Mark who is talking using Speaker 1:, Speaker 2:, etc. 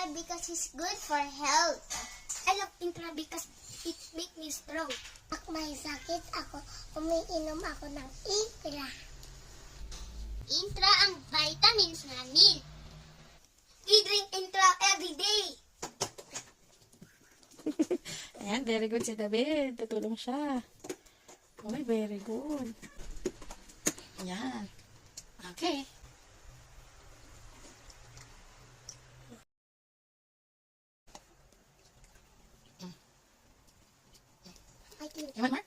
Speaker 1: Intra because it's good for health. I love Intra because it makes me strong. Pag may sakit ako, umiinom ako ng Intra. Intra ang vitamins namin. We drink Intra every day.
Speaker 2: Ayan, very good si David. Tutulong siya. Okay, very good. Ayan. Okay.
Speaker 1: I think
Speaker 2: You want more?